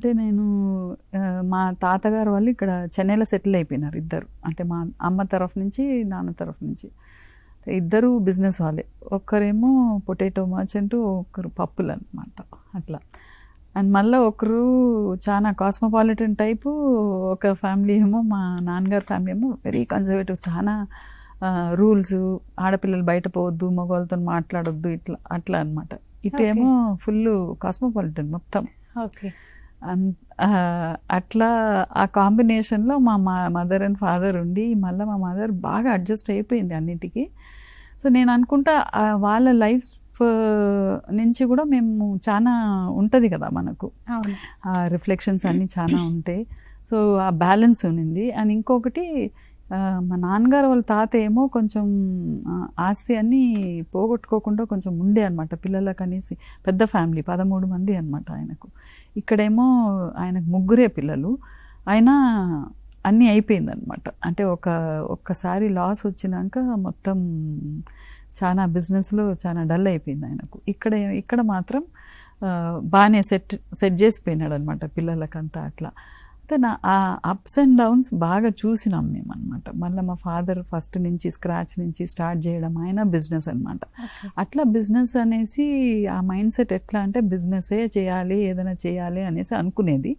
అంటే నేను మా తాతగారు వాళ్ళు ఇక్కడ చెన్నైలో సెటిల్ అయిపోయినారు ఇద్దరు. అంటే మా అమ్మ తరఫు నుంచి నాన్న తరఫు నుంచి ఇద్దరు బిజినెస్ వాళ్ళే. ఒక్కరేమో పొటాటో మర్చెంట్, ఒకరు పప్పులు అనమాట అట్లా. అండ్ మళ్ళీ ఒకరు చాలా కాస్మోపాలిటన్ టైపు, ఒక ఫ్యామిలీ ఏమో మా నాన్నగారు ఫ్యామిలీ ఏమో వెరీ కన్జర్వేటివ్, చాలా రూల్స్, ఆడపిల్లలు బయట పోవద్దు, మగవాళ్ళతో మాట్లాడొద్దు, ఇట్లా అట్లా అనమాట. ఇటేమో ఫుల్ కాస్మోపాలిటన్ మొత్తం. ఓకే. అట్లా ఆ కాంబినేషన్లో మా మదర్ అండ్ ఫాదర్ ఉండి మళ్ళీ మా మదర్ బాగా అడ్జస్ట్ అయిపోయింది అన్నిటికీ. సో నేను అనుకుంటా వాళ్ళ లైఫ్ నుంచి కూడా మేము చాలా ఉంటుంది కదా మనకు, ఆ రిఫ్లెక్షన్స్ అన్నీ చాలా ఉంటాయి. సో ఆ బ్యాలెన్స్ ఉన్నింది. అండ్ ఇంకొకటి మా నాన్నగారు వాళ్ళ తాత ఏమో కొంచెం ఆస్తి అన్నీ పోగొట్టుకోకుండా కొంచెం ఉండే అనమాట పిల్లలకు అనేసి. పెద్ద ఫ్యామిలీ, 13 మంది అనమాట ఆయనకు. ఇక్కడేమో ఆయనకు 3 పిల్లలు, అయినా అన్నీ అయిపోయిందనమాట. అంటే ఒక్కసారి లాస్ వచ్చినాక మొత్తం చాలా బిజినెస్లో చాలా డల్ అయిపోయింది ఆయనకు. ఇక్కడ మాత్రం బాగానే సెట్ చేసిపోయినాడు అనమాట పిల్లలకంతా అట్లా. అయితే ఆ అప్స్ అండ్ డౌన్స్ బాగా చూసినాం మేము అనమాట. మళ్ళీ మా ఫాదర్ ఫస్ట్ నుంచి స్క్రాచ్ నుంచి స్టార్ట్ చేయడం, ఆయన బిజినెస్ అనమాట. అట్లా బిజినెస్ అనేసి ఆ మైండ్ సెట్ ఎట్లా అంటే బిజినెసే చేయాలి, ఏదైనా చేయాలి అనేసి అనుకునేది.